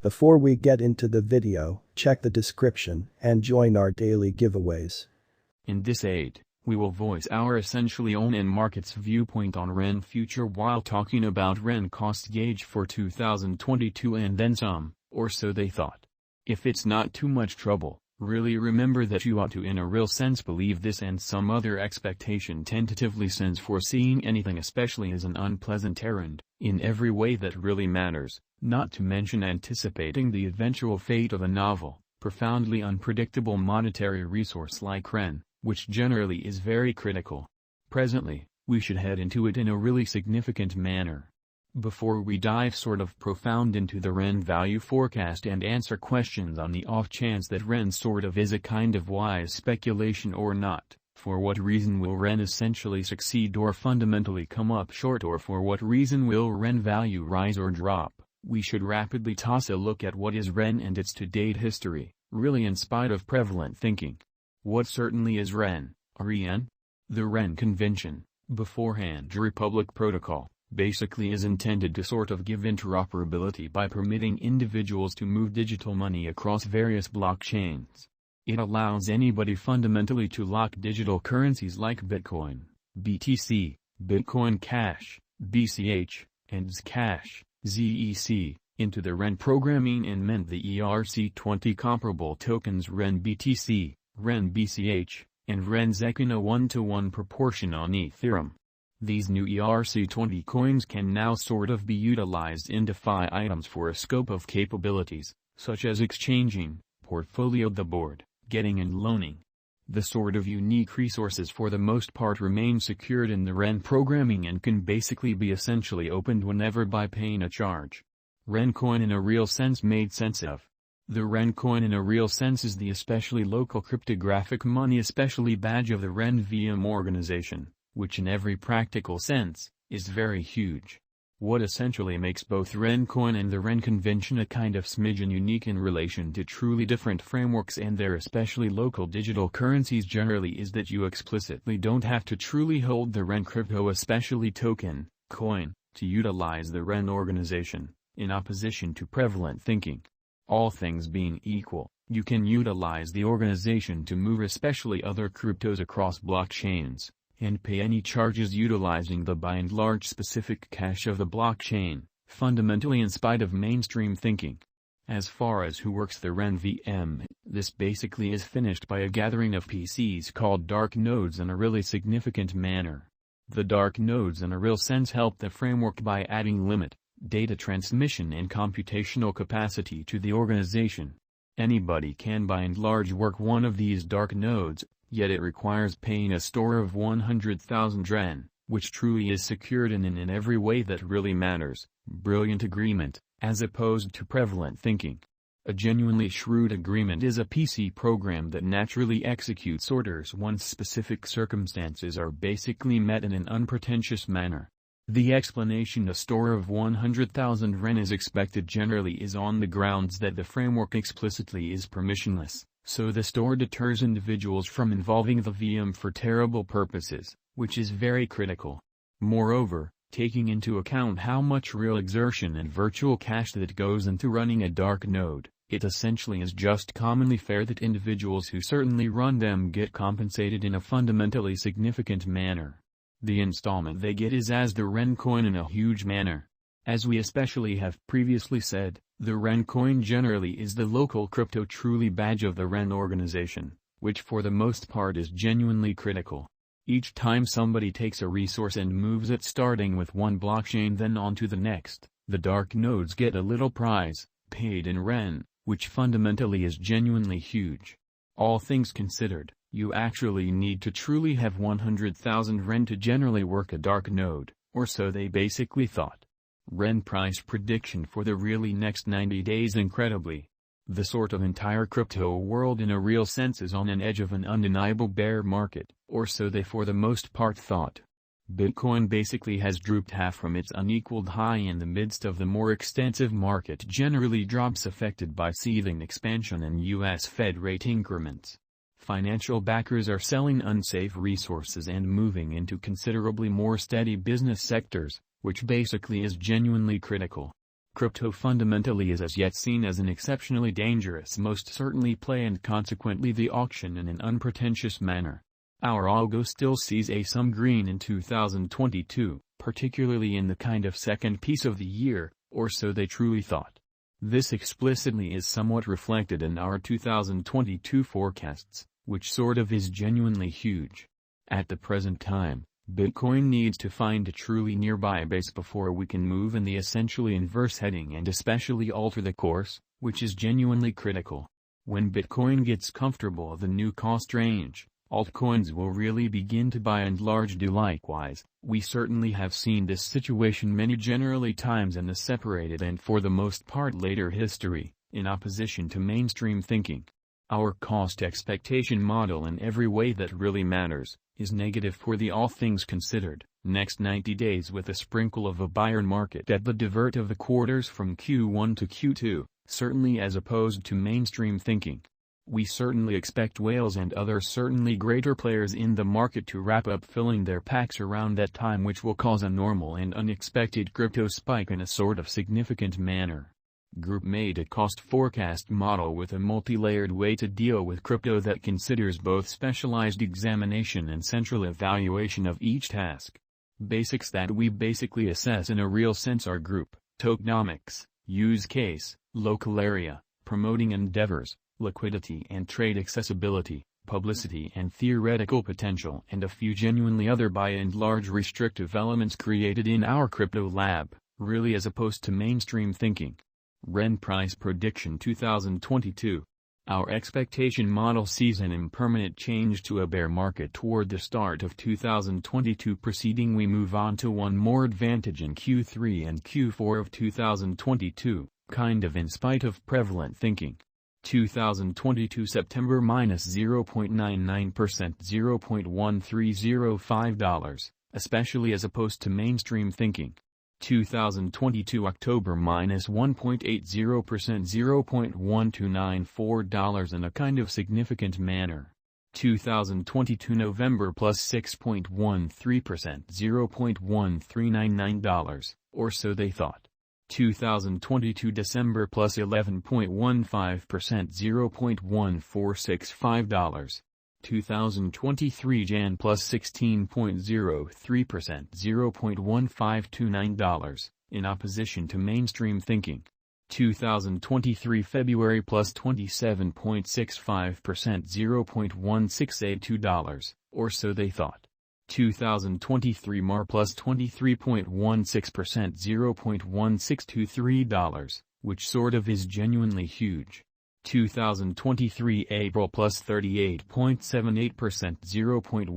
Before we get into the video, check the description and join our daily giveaways. In this aid, we will voice our essentially own and market's viewpoint on REN future while talking about REN cost gauge for 2022 and then some, or so they thought. If it's not too much trouble, really remember that you ought to in a real sense believe this and some other expectation tentatively, since foreseeing anything especially is an unpleasant errand, in every way that really matters, not to mention anticipating the eventual fate of a novel, profoundly unpredictable monetary resource like REN, which generally is very critical. Presently, we should head into it in a really significant manner. Before we dive sort of profound into the REN value forecast and answer questions on the off chance that REN sort of is a kind of wise speculation or not, for what reason will REN essentially succeed or fundamentally come up short, or for what reason will REN value rise or drop, we should rapidly toss a look at what is REN and its to-date history, really in spite of prevalent thinking. What certainly is REN? The REN convention, beforehand Republic Protocol, basically is intended to sort of give interoperability by permitting individuals to move digital money across various blockchains. It allows anybody fundamentally to lock digital currencies like Bitcoin, BTC, Bitcoin Cash, BCH, and Zcash, ZEC, into the REN programming and mint the ERC20 comparable tokens REN BTC, REN BCH, and REN ZEC in a 1-to-1 proportion on Ethereum. These new ERC20 coins can now sort of be utilized in DeFi items for a scope of capabilities, such as exchanging, portfolio the board, getting and loaning. The sort of unique resources for the most part remain secured in the REN programming and can basically be essentially opened whenever by paying a charge. REN coin in a real sense made sense of. The REN coin in a real sense is the especially local cryptographic money especially badge of the REN VM organization, which in every practical sense, is very huge. What essentially makes both REN coin and the REN convention a kind of smidgen unique in relation to truly different frameworks and their especially local digital currencies generally is that you explicitly don't have to truly hold the REN crypto especially token, coin, to utilize the REN organization, in opposition to prevalent thinking. All things being equal, you can utilize the organization to move especially other cryptos across blockchains, and pay any charges utilizing the by and large specific cache of the blockchain, fundamentally in spite of mainstream thinking. As far as who works the REN VM, this basically is finished by a gathering of PCs called dark nodes in a really significant manner. The dark nodes in a real sense help the framework by adding limit, data transmission and computational capacity to the organization. Anybody can by and large work one of these dark nodes, yet it requires paying a store of 100,000 REN, which truly is secured in every way that really matters, brilliant agreement, as opposed to prevalent thinking. A genuinely shrewd agreement is a PC program that naturally executes orders once specific circumstances are basically met in an unpretentious manner. The explanation a store of 100,000 REN is expected generally is on the grounds that the framework explicitly is permissionless, so the store deters individuals from involving the VM for terrible purposes, which is very critical. Moreover, taking into account how much real exertion and virtual cash that goes into running a dark node, it essentially is just commonly fair that individuals who certainly run them get compensated in a fundamentally significant manner. The installment they get is as the REN coin in a huge manner. As we especially have previously said, the REN coin generally is the local crypto truly badge of the REN organization, which for the most part is genuinely critical. Each time somebody takes a resource and moves it starting with one blockchain then on to the next, the dark nodes get a little prize, paid in REN, which fundamentally is genuinely huge. All things considered, you actually need to truly have 100,000 REN to generally work a dark node, or so they basically thought. REN price prediction for the really next 90 days incredibly. The sort of entire crypto world in a real sense is on an edge of an undeniable bear market, or so they for the most part thought. Bitcoin basically has drooped half from its unequaled high in the midst of the more extensive market generally drops affected by seething expansion and US Fed rate increments. Financial backers are selling unsafe resources and moving into considerably more steady business sectors, which basically is genuinely critical. Crypto fundamentally is as yet seen as an exceptionally dangerous most certainly play and consequently the auction in an unpretentious manner. Our algo still sees some green in 2022, particularly in the kind of second piece of the year, or so they truly thought. This explicitly is somewhat reflected in our 2022 forecasts, which sort of is genuinely huge. At the present time, Bitcoin needs to find a truly nearby base before we can move in the essentially inverse heading and especially alter the course, which is genuinely critical. When Bitcoin gets comfortable the new cost range, altcoins will really begin to by and large do likewise. We certainly have seen this situation many generally times in the separated and for the most part later history, in opposition to mainstream thinking. Our cost expectation model in every way that really matters, is negative for the all things considered, next 90 days with a sprinkle of a buyer market at the divert of the quarters from Q1 to Q2, certainly as opposed to mainstream thinking. We certainly expect whales and other certainly greater players in the market to wrap up filling their packs around that time, which will cause a normal and unexpected crypto spike in a sort of significant manner. Group made a cost forecast model with a multi-layered way to deal with crypto that considers both specialized examination and central evaluation of each task. Basics that we basically assess in a real sense are group, tokenomics, use case, local area, promoting endeavors, liquidity and trade accessibility, publicity and theoretical potential, and a few genuinely other by and large restrictive elements created in our crypto lab, really as opposed to mainstream thinking. REN Price Prediction 2022. Our expectation model sees an impermanent change to a bear market toward the start of 2022. Proceeding, we move on to one more advantage in Q3 and Q4 of 2022, kind of in spite of prevalent thinking. 2022 September minus 0.99%, $0.1305, especially as opposed to mainstream thinking. 2022 October minus 1.80%, $0.1294 in a kind of significant manner. 2022 November plus 6.13%, $0.1399, or so they thought. 2022 December plus 11.15%, $0.1465. 2023 Jan plus 16.03%, $0.1529, in opposition to mainstream thinking. 2023 February plus 27.65%, $0.1682, or so they thought. 2023 Mar plus 23.16%, $0.1623, which sort of is genuinely huge. 2023 April plus 38.78%, $0.1